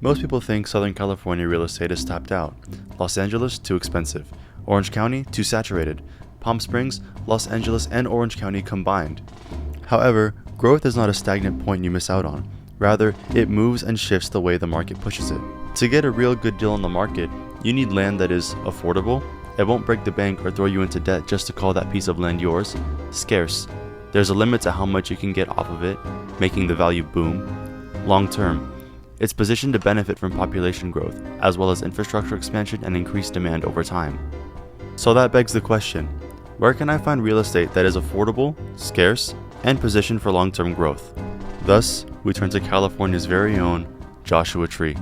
Most people think Southern California real estate is tapped out, Los Angeles too expensive, Orange County too saturated, Palm Springs, Los Angeles, and Orange County combined. However, growth is not a stagnant point you miss out on. Rather, it moves and shifts the way the market pushes it. To get a real good deal on the market, you need land that is affordable, it won't break the bank or throw you into debt just to call that piece of land yours, scarce. There's a limit to how much you can get off of it, making the value boom. Long term, it's positioned to benefit from population growth, as well as infrastructure expansion and increased demand over time. So that begs the question, where can I find real estate that is affordable, scarce, and positioned for long-term growth? Thus, we turn to California's very own Joshua Tree.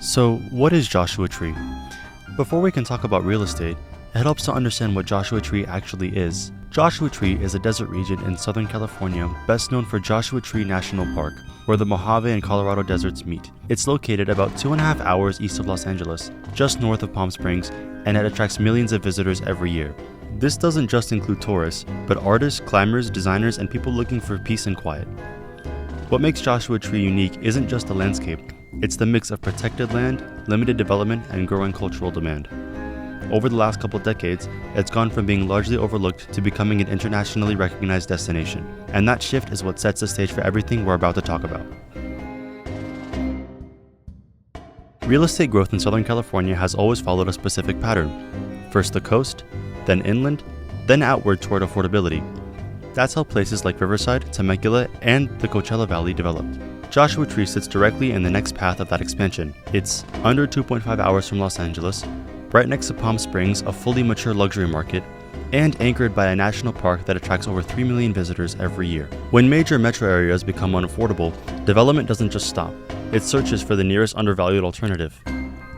So, what is Joshua Tree? Before we can talk about real estate, it helps to understand what Joshua Tree actually is. Joshua Tree is a desert region in Southern California best known for Joshua Tree National Park, where the Mojave and Colorado deserts meet. It's located about 2.5 hours east of Los Angeles, just north of Palm Springs, and it attracts millions of visitors every year. This doesn't just include tourists, but artists, climbers, designers, and people looking for peace and quiet. What makes Joshua Tree unique isn't just the landscape, it's the mix of protected land, limited development, and growing cultural demand. Over the last couple decades, it's gone from being largely overlooked to becoming an internationally recognized destination, and that shift is what sets the stage for everything we're about to talk about. Real estate growth in Southern California has always followed a specific pattern. First the coast, then inland, then outward toward affordability. That's how places like Riverside, Temecula, and the Coachella Valley developed. Joshua Tree sits directly in the next path of that expansion. It's under 2.5 hours from Los Angeles, right next to Palm Springs, a fully mature luxury market, and anchored by a national park that attracts over 3 million visitors every year. When major metro areas become unaffordable, development doesn't just stop. It searches for the nearest undervalued alternative.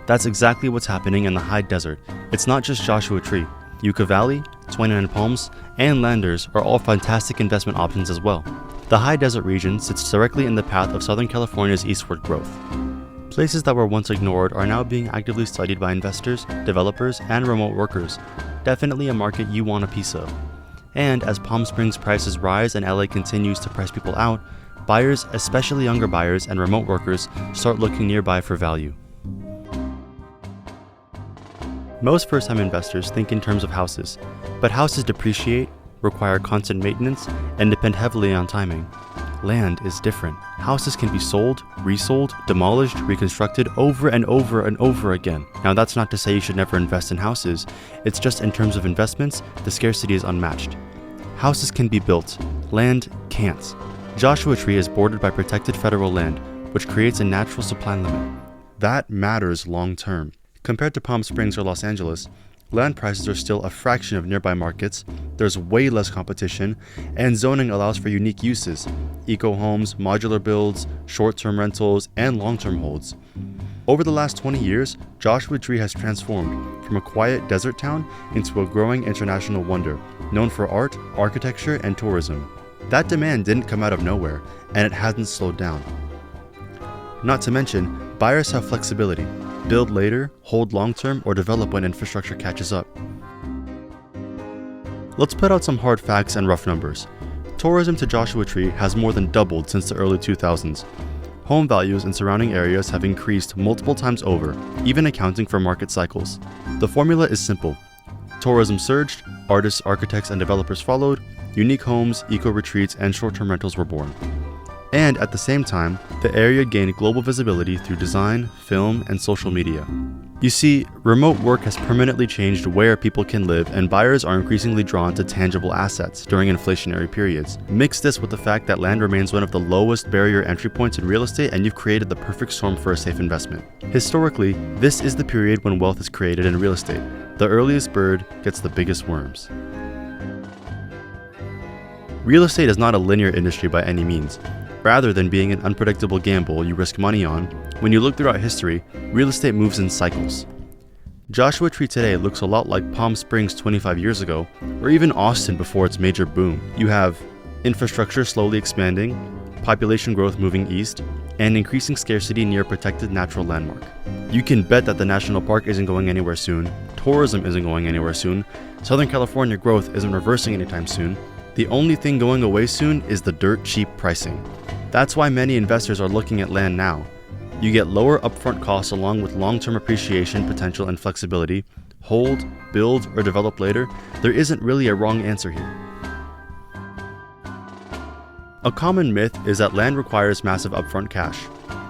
That's exactly what's happening in the high desert. It's not just Joshua Tree. Yucca Valley, 29 Palms, and Landers are all fantastic investment options as well. The high desert region sits directly in the path of Southern California's eastward growth. Places that were once ignored are now being actively studied by investors, developers, and remote workers. Definitely a market you want a piece of. And as Palm Springs prices rise and LA continues to price people out, buyers, especially younger buyers and remote workers, start looking nearby for value. Most first-time investors think in terms of houses, but houses depreciate, require constant maintenance, and depend heavily on timing. Land is different. Houses can be sold, resold, demolished, reconstructed over and over and over again. Now that's not to say you should never invest in houses, it's just in terms of investments, the scarcity is unmatched. Houses can be built, land can't. Joshua Tree is bordered by protected federal land, which creates a natural supply limit. That matters long term. Compared to Palm Springs or Los Angeles, land prices are still a fraction of nearby markets, there's way less competition, and zoning allows for unique uses: eco-homes, modular builds, short-term rentals, and long-term holds. Over the last 20 years, Joshua Tree has transformed from a quiet desert town into a growing international wonder, known for art, architecture, and tourism. That demand didn't come out of nowhere, and it hasn't slowed down. Not to mention, buyers have flexibility. Build later, hold long-term, or develop when infrastructure catches up. Let's put out some hard facts and rough numbers. Tourism to Joshua Tree has more than doubled since the early 2000s. Home values in surrounding areas have increased multiple times over, even accounting for market cycles. The formula is simple. Tourism surged, artists, architects, and developers followed, unique homes, eco-retreats, and short-term rentals were born. And at the same time, the area gained global visibility through design, film, and social media. You see, remote work has permanently changed where people can live, and buyers are increasingly drawn to tangible assets during inflationary periods. Mix this with the fact that land remains one of the lowest barrier entry points in real estate, and you've created the perfect storm for a safe investment. Historically, this is the period when wealth is created in real estate. The earliest bird gets the biggest worms. Real estate is not a linear industry by any means. Rather than being an unpredictable gamble you risk money on, when you look throughout history, real estate moves in cycles. Joshua Tree today looks a lot like Palm Springs 25 years ago, or even Austin before its major boom. You have infrastructure slowly expanding, population growth moving east, and increasing scarcity near a protected natural landmark. You can bet that the national park isn't going anywhere soon, tourism isn't going anywhere soon, Southern California growth isn't reversing anytime soon. The only thing going away soon is the dirt cheap pricing. That's why many investors are looking at land now. You get lower upfront costs along with long-term appreciation potential and flexibility. Hold, build, or develop later. There isn't really a wrong answer here. A common myth is that land requires massive upfront cash.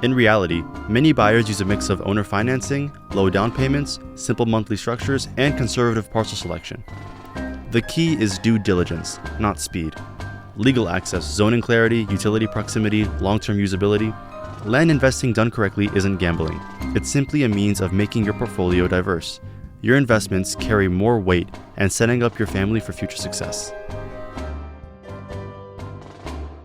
In reality, many buyers use a mix of owner financing, low down payments, simple monthly structures, and conservative parcel selection. The key is due diligence, not speed. Legal access, zoning clarity, utility proximity, long-term usability. Land investing done correctly isn't gambling. It's simply a means of making your portfolio diverse. Your investments carry more weight and setting up your family for future success.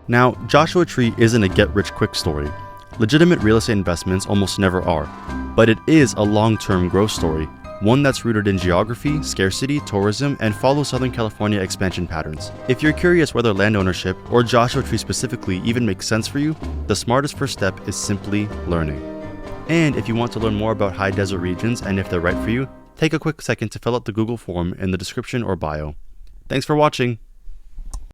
Now, Joshua Tree isn't a get-rich-quick story. Legitimate real estate investments almost never are, but it is a long-term growth story, one that's rooted in geography, scarcity, tourism, and follows Southern California expansion patterns. If you're curious whether land ownership, or Joshua Tree specifically, even makes sense for you, the smartest first step is simply learning. And if you want to learn more about high desert regions and if they're right for you, take a quick second to fill out the Google form in the description or bio. Thanks for watching!